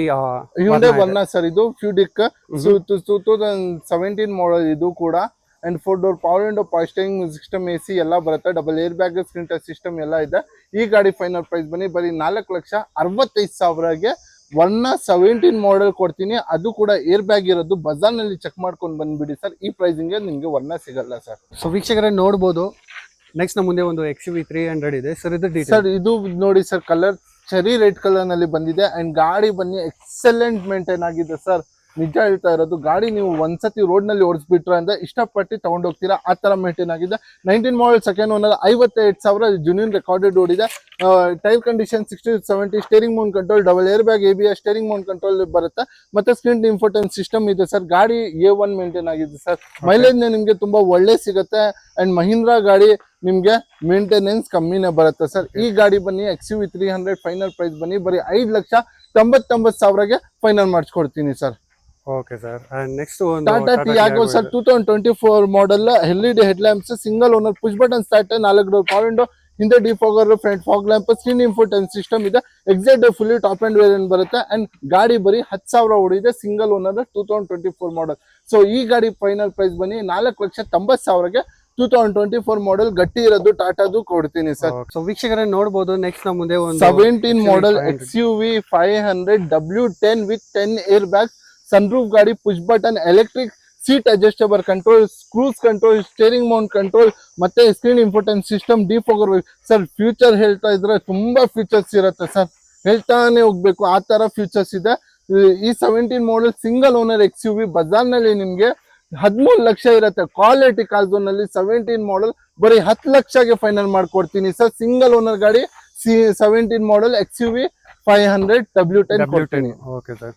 ವರ್ನಾ ಸರ್. ಇದು ಫ್ಯೂಡಿಕ್ 2017 ಮಾಡೆಲ್ ಇದು ಕೂಡ. ಅಂಡ್ 4 ಡೋರ್ ಪವರ್ ವಿಂಡೋ, ಫಾಸ್ಟರಿಂಗ್, ಸಿಸ್ಟಮ್, AC ಎಲ್ಲ ಬರುತ್ತೆ. Double air bag, screen touch system ಎಲ್ಲ ಇದೆ. ಈ ಗಾಡಿ ಫೈನಲ್ ಪ್ರೈಸ್ ಬನ್ನಿ ಬರೀ 4,65,000ಗೆ ವರ್ನಾ 17 ಮಾಡೆಲ್ ಕೊಡ್ತೀನಿ. ಅದು ಕೂಡ ಏರ್ ಬ್ಯಾಗ್ ಇರೋದು. ಬಜಾರ್ ನಲ್ಲಿ ಚೆಕ್ ಮಾಡ್ಕೊಂಡು ಬಂದ್ಬಿಡಿ ಸರ್. ಈ ಪ್ರೈಸಿಂಗ್ ನಿಮ್ಗೆ ವರ್ನಾ ಸಿಗಲ್ಲ ಸರ್. ಸೊ ವೀಕ್ಷಕರೇ ನೋಡ್ಬೋದು. ನೆಕ್ಸ್ಟ್ ನಮ್ಮ ಮುಂದೆ ಒಂದು XUV 300 ಇದೆ ಸರ್. ಇದು ಸರ್ ಇದು ನೋಡಿ sir, colour cherry red colour ನಲ್ಲಿ ಬಂದಿದೆ. ಅಂಡ್ ಗಾಡಿ ಬನ್ನಿ ಎಕ್ಸಲೆಂಟ್ ಮೇಂಟೈನ್ ಆಗಿದೆ ಸರ್. ನಿಜ ಹೇಳ್ತಾ ಇರೋದು. ಗಾಡಿ ನೀವು ಒಂದ್ಸತಿ ರೋಡ್ ನಲ್ಲಿ ಓಡಿಸ್ಬಿಟ್ರೆ ಅಂದ್ರೆ ಇಷ್ಟಪಟ್ಟು ತಗೊಂಡೋಗ್ತೀರಾ, ಆ ತರ ಮೇಂಟೈನ್ ಆಗಿದೆ. 19 ಮಾಡಲ್ ಸೆಕೆಂಡ್ ಓನರ್, 58,000 ಜುನಿಯನ್ ರೆಕಾರ್ಡೆಡ್ ಓಡಿದೆ. Tyre condition 60-70, steering mount control, double air bag, ABS, steering mount control ಬರುತ್ತೆ. ಮತ್ತೆ ಸ್ಕ್ರೀನ್ ಇನ್ಫೋಟೈನ್ ಸಿಸ್ಟಮ್ ಇದೆ ಸರ್. ಗಾಡಿ A1 ಮೇಂಟೈನ್ ಆಗಿದೆ ಸರ್. ಮೈಲೇಜ್ ನಿಮ್ಗೆ ತುಂಬಾ ಒಳ್ಳೆ ಸಿಗುತ್ತೆ. ಅಂಡ್ ಮಹೀಂದ್ರಾ ಗಾಡಿ ನಿಮ್ಗೆ ಮೇಂಟೆನೆನ್ಸ್ ಕಮ್ಮಿನೇ ಬರುತ್ತೆ ಸರ್. ಈ ಗಾಡಿ ಬನ್ನಿ XUV 300 ಫೈನಲ್ ಪ್ರೈಸ್ ಬನ್ನಿ ಬರೀ 5,99,000ಗೆ ಫೈನಲ್ ಮಾಡಿಸ್ಕೊಡ್ತೀನಿ sir. Okay sir. And next ಒಂದು Tata Tiago sir, 2024 model, LED head lamps, single owner, push button start, 4 door power window, ಹಿಂದೆ defogger, front fog lamp, screen ಇನ್ಫೋಟೈನ್ system ಇದೆ. Exact fully top and variant ಬರುತ್ತೆ. And ಗಾಡಿ ಬರೀ 10,000 ಓಡಿದೆ, single owner, 2024 model. So ಈ ಗಾಡಿ final price ಬನ್ನಿ 4,90,000ಗೆ 2024 model ಗಟ್ಟಿ ಇರೋದು ಟಾಟಾದು ಕೊಡ್ತೀನಿ ಸರ್. ಸೊ ವೀಕ್ಷಕರೇ ನೋಡಬಹುದು. ನೆಕ್ಸ್ಟ್ ನಮ್ಮ ಮುಂದೆ ಒಂದು 17 model XUV 500 W10 with 10 air bag, sunroof ಗಾಡಿ, push button, electric seat adjustable control, cruise control, steering mount control, ಮತ್ತೆ screen ಇನ್ಫೋಟೈನ್ system, defogger. Sir future ಹೇಳ್ತಾ ಇದ್ರೆ ತುಂಬಾ ಫ್ಯೂಚರ್ಸ್ ಇರುತ್ತೆ ಸರ್, ಹೇಳ್ತಾನೆ ಹೋಗ್ಬೇಕು, ಆ ತರ ಫ್ಯೂಚರ್ಸ್ ಇದೆ. ಈ 17 model single owner XUV Bazaar ನಲ್ಲಿ ನಿಮ್ಗೆ 13 ಲಕ್ಷ ಇರುತ್ತೆ. ಕ್ವಾಲಿಟಿ ಕಾಲ್ಝೋನ್ ನಲ್ಲಿ 17 ಮಾಡೆಲ್ ಬರೀ 10 ಲಕ್ಷಗೆ ಫೈನಲ್ ಮಾಡ್ಕೊಡ್ತೀನಿ ಸರ್. ಸಿಂಗಲ್ ಓನರ್ ಗಾಡಿ 17 ಮಾಡೆಲ್ XUV 500 W10 ಕೊಡ್ತೀನಿ. Okay sir.